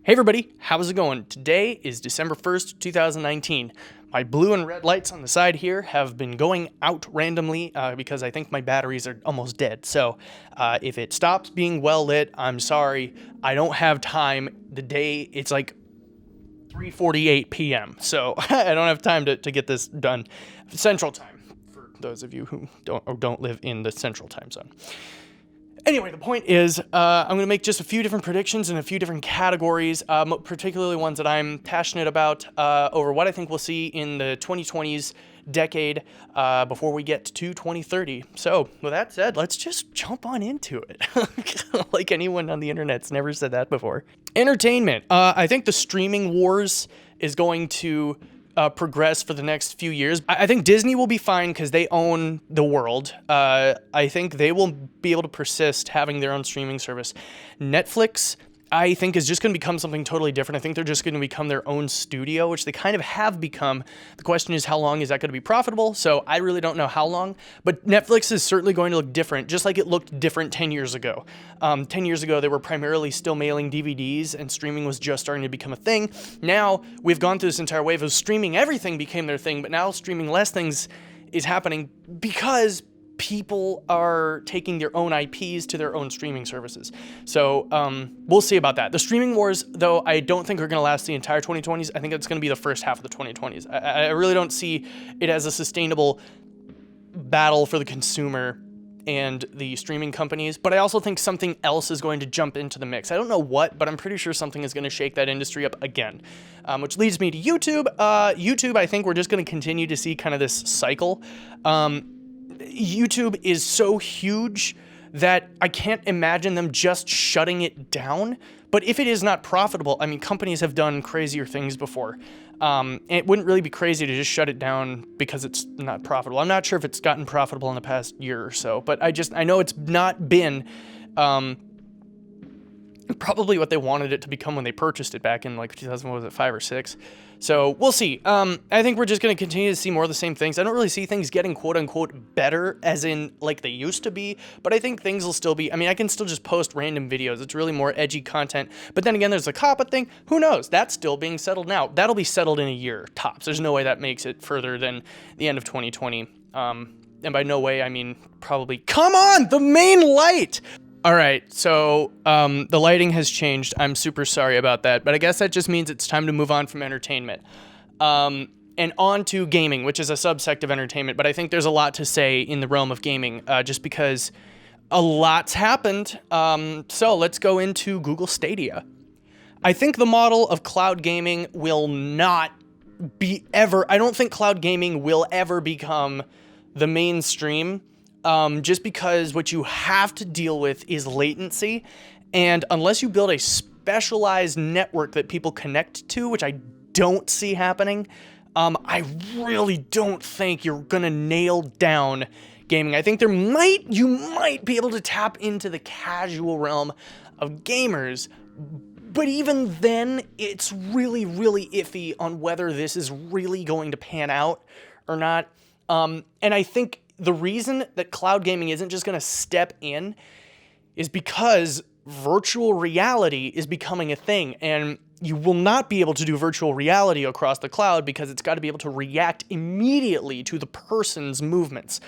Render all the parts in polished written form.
Hey everybody, how's it going? Today is December 1st, 2019. My blue and red lights on the side here have been going out randomly because I think my batteries are almost dead. So if it stops being well lit, I'm sorry. I don't have time. It's like 3:48 p.m. So I don't have time to get this done. Central time, for those of you who don't live in the central time zone. Anyway, the point is, I'm going to make just a few different predictions in a few different categories, particularly ones that I'm passionate about over what I think we'll see in the 2020s decade before we get to 2030. So, with that said, let's just jump on into it. Like anyone on the internet's never said that before. Entertainment. I think the streaming wars is going to progress for the next few years. I think Disney will be fine because they own the world. I think they will be able to persist having their own streaming service. Netflix, I think, is just going to become something totally different. I think they're just going to become their own studio, which they kind of have become. The question is, how long is that going to be profitable? So I really don't know how long, but Netflix is certainly going to look different, just like it looked different 10 years ago. 10 years ago, they were primarily still mailing DVDs and streaming was just starting to become a thing. Now we've gone through this entire wave of streaming. Everything became their thing, but now streaming less things is happening because people are taking their own IPs to their own streaming services. So we'll see about that. The streaming wars, though, I don't think are going to last the entire 2020s. I think it's going to be the first half of the 2020s. I really don't see it as a sustainable battle for the consumer and the streaming companies, but I also think something else is going to jump into the mix. I don't know what, but I'm pretty sure something is going to shake that industry up again, which leads me to YouTube. YouTube, I think we're just going to continue to see kind of this cycle. YouTube is so huge that I can't imagine them just shutting it down. But if it is not profitable, I mean, companies have done crazier things before. And it wouldn't really be crazy to just shut it down because it's not profitable. I'm not sure if it's gotten profitable in the past year or so, but I know it's not been probably what they wanted it to become when they purchased it back in like 2005 or 6. So we'll see. I think we're just going to continue to see more of the same things. I don't really see things getting quote unquote better as in like they used to be, but I think things will still be, I mean, I can still just post random videos. It's really more edgy content. But then again, there's the COPPA thing. Who knows? That's still being settled now. That'll be settled in a year tops. There's no way that makes it further than the end of 2020. And by no way, I mean probably, come on, the main light. All right, so the lighting has changed. I'm super sorry about that, but I guess that just means it's time to move on from entertainment and on to gaming, which is a subsect of entertainment. But I think there's a lot to say in the realm of gaming just because a lot's happened. So let's go into Google Stadia. I think the model of cloud gaming will not be ever, I don't think cloud gaming will ever become the mainstream. Just because what you have to deal with is latency, and unless you build a specialized network that people connect to, which I don't see happening, I really don't think you're gonna nail down gaming. I think you might be able to tap into the casual realm of gamers, but even then, it's really, really iffy on whether this is really going to pan out or not. And I think the reason that cloud gaming isn't just going to step in is because virtual reality is becoming a thing, and you will not be able to do virtual reality across the cloud because it's got to be able to react immediately to the person's movements.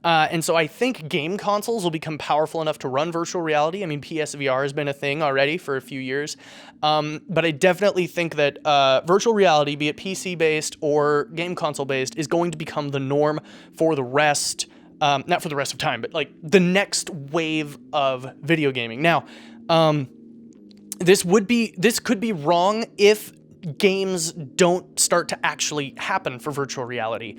And so I think game consoles will become powerful enough to run virtual reality. I mean, PSVR has been a thing already for a few years. But I definitely think that virtual reality, be it PC-based or game console-based, is going to become the norm for the rest, not for the rest of time, but like the next wave of video gaming. Now, this could be wrong if games don't start to actually happen for virtual reality.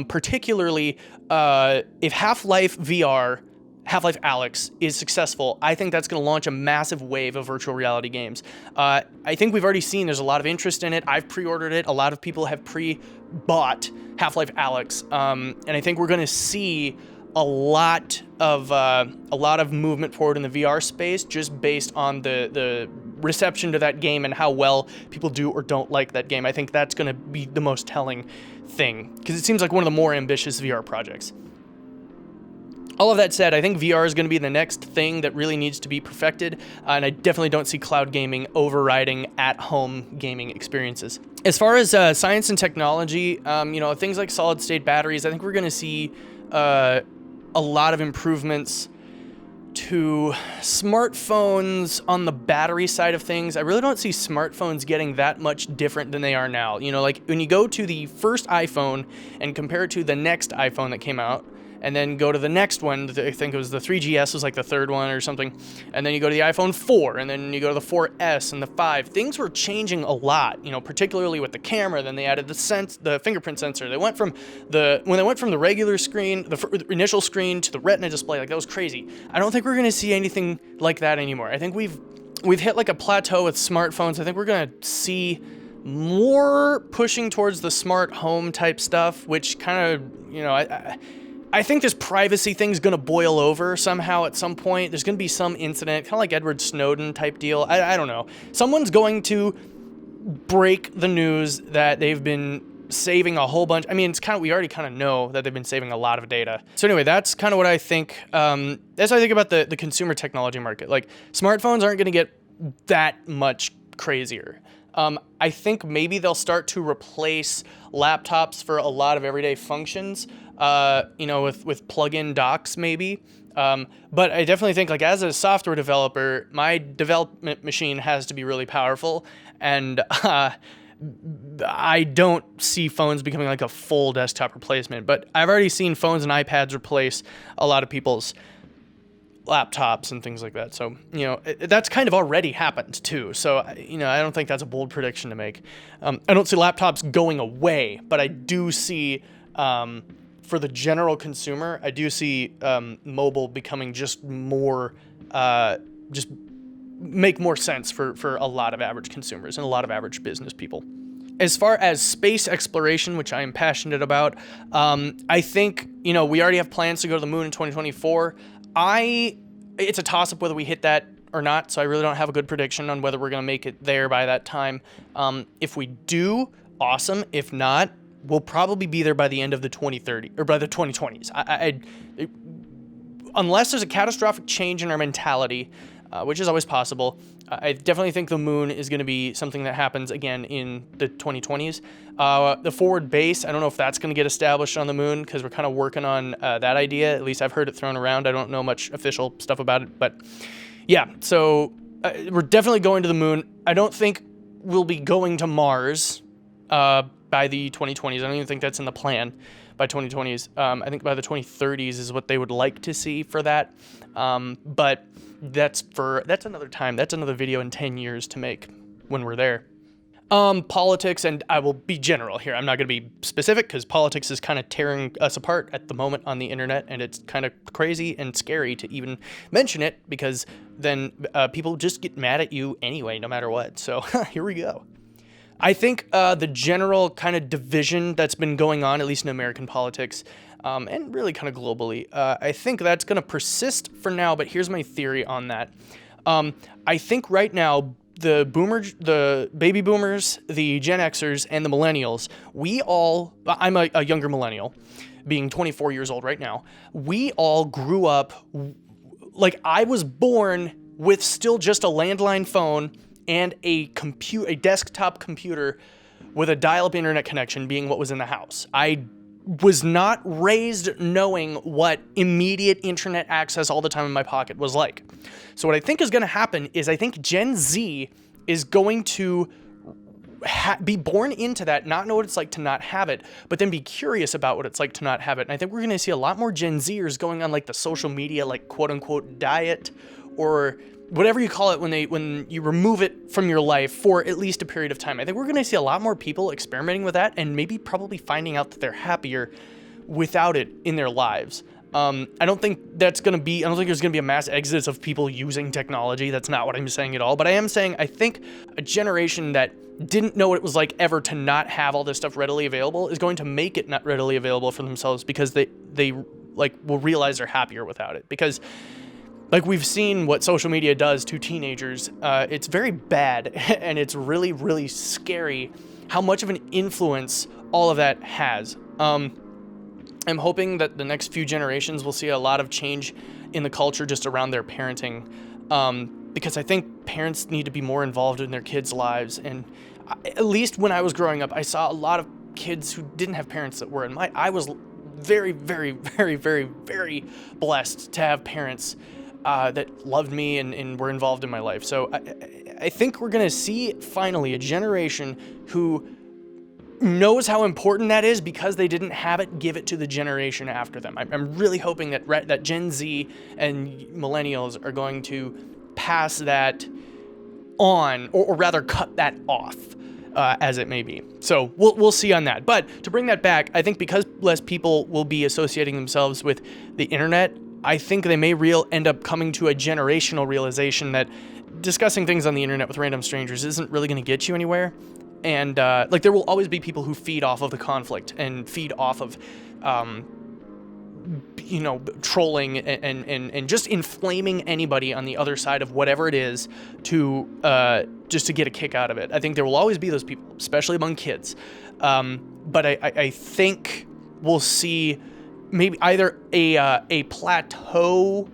Particularly if Half-Life VR, Half-Life Alyx, is successful, I think that's going to launch a massive wave of virtual reality games. I think we've already seen there's a lot of interest in it. I've pre-ordered it. A lot of people have pre-bought Half-Life Alyx. And I think we're going to see a lot of movement forward in the VR space just based on the reception to that game and how well people do or don't like that game. I think that's going to be the most telling thing because it seems like one of the more ambitious VR projects. All of that said, I think VR is going to be the next thing that really needs to be perfected, and I definitely don't see cloud gaming overriding at-home gaming experiences. As far as science and technology, things like solid-state batteries, I think we're going to see a lot of improvements to smartphones on the battery side of things. I really don't see smartphones getting that much different than they are now. Like when you go to the first iPhone and compare it to the next iPhone that came out, and then go to the next one, I think it was the 3GS was like the third one or something, and then you go to the iPhone 4, and then you go to the 4S and the 5. Things were changing a lot, particularly with the camera. Then they added the fingerprint sensor. When they went from the regular screen, the initial screen, to the Retina display, like that was crazy. I don't think we're going to see anything like that anymore. I think we've hit like a plateau with smartphones. I think we're going to see more pushing towards the smart home type stuff, which kind of, I think this privacy thing's going to boil over somehow at some point. There's going to be some incident, kind of like Edward Snowden type deal. I don't know. Someone's going to break the news that they've been saving a whole bunch. I mean, we already kind of know that they've been saving a lot of data. So anyway, that's kind of what I think. That's what I think about the consumer technology market. Like, smartphones aren't going to get that much crazier. I think maybe they'll start to replace laptops for a lot of everyday functions, with plug-in docks maybe. But I definitely think, like, as a software developer, my development machine has to be really powerful, and I don't see phones becoming like a full desktop replacement. But I've already seen phones and iPads replace a lot of people's laptops and things like that. So, that's kind of already happened too. So, I don't think that's a bold prediction to make. I don't see laptops going away, but I do see, for the general consumer, I do see mobile becoming just more, just make more sense for a lot of average consumers and a lot of average business people. As far as space exploration, which I am passionate about, I think, we already have plans to go to the moon in 2024. It's a toss-up whether we hit that or not, so I really don't have a good prediction on whether we're going to make it there by that time. If we do, awesome. If not, we'll probably be there by the end of the 2030 or by the 2020s. Unless there's a catastrophic change in our mentality, which is always possible, I definitely think the moon is going to be something that happens again in the 2020s. The forward base, I don't know if that's going to get established on the moon, because we're kind of working on that idea. At least I've heard it thrown around. I don't know much official stuff about it, but yeah, so we're definitely going to the moon. I don't think we'll be going to Mars by the 2020s. I don't even think that's in the plan by 2020s. I think by the 2030s is what they would like to see for that. But that's another time. That's another video in 10 years to make when we're there. Politics, and I will be general here. I'm not going to be specific, because politics is kind of tearing us apart at the moment on the internet, and it's kind of crazy and scary to even mention it, because then people just get mad at you anyway, no matter what. So here we go. I think the general kind of division that's been going on, at least in American politics, and really kind of globally, I think that's going to persist for now, but here's my theory on that. I think right now, the baby boomers, the Gen Xers, and the millennials, I'm a younger millennial, being 24 years old right now, we all grew up, like, I was born with still just a landline phone and a desktop computer with a dial-up internet connection being what was in the house. I was not raised knowing what immediate internet access all the time in my pocket was like. So what I think is going to happen is I think Gen Z is going to be born into that, not know what it's like to not have it, but then be curious about what it's like to not have it. And I think we're going to see a lot more Gen Zers going on like the social media, like quote unquote diet, or whatever you call it, when you remove it from your life for at least a period of time. I think we're going to see a lot more people experimenting with that, and maybe probably finding out that they're happier without it in their lives. I don't think there's going to be a mass exodus of people using technology. That's not what I'm saying at all. But I am saying I think a generation that didn't know what it was like ever to not have all this stuff readily available is going to make it not readily available for themselves, because they will realize they're happier without it. Because, like, we've seen what social media does to teenagers. It's very bad, and it's really, really scary how much of an influence all of that has. I'm hoping that the next few generations will see a lot of change in the culture just around their parenting, because I think parents need to be more involved in their kids' lives. And at least when I was growing up, I saw a lot of kids who didn't have parents that were. I was very, very, very, very, very blessed to have parents that loved me and were involved in my life. So I think we're going to see finally a generation who knows how important that is because they didn't have it, give it to the generation after them. I'm really hoping that Gen Z and millennials are going to pass that on, or rather cut that off, as it may be. So we'll see on that. But to bring that back, I think because less people will be associating themselves with the internet, I think they may end up coming to a generational realization that discussing things on the internet with random strangers isn't really going to get you anywhere. And like, there will always be people who feed off of the conflict and feed off of, trolling and just inflaming anybody on the other side of whatever it is to just to get a kick out of it. I think there will always be those people, especially among kids. But I think we'll see maybe either a plateau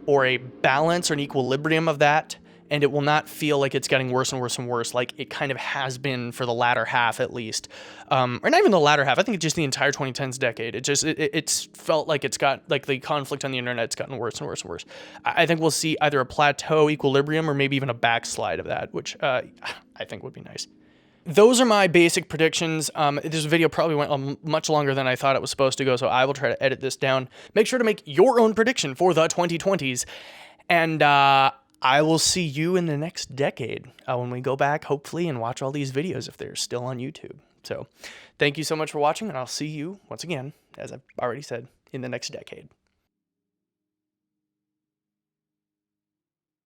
or a balance or an equilibrium of that, and it will not feel like it's getting worse and worse and worse like it kind of has been for the latter half, at least. Or not even the latter half. I think it's just the entire 2010s decade. It's felt like it's got, like, the conflict on the internet's gotten worse and worse and worse. I think we'll see either a plateau, equilibrium, or maybe even a backslide of that, which I think would be nice. Those are my basic predictions. This video probably went much longer than I thought it was supposed to go, so I will try to edit this down. Make sure to make your own prediction for the 2020s. And I will see you in the next decade when we go back, hopefully, and watch all these videos if they're still on YouTube. So thank you so much for watching, and I'll see you, once again, as I've already said, in the next decade.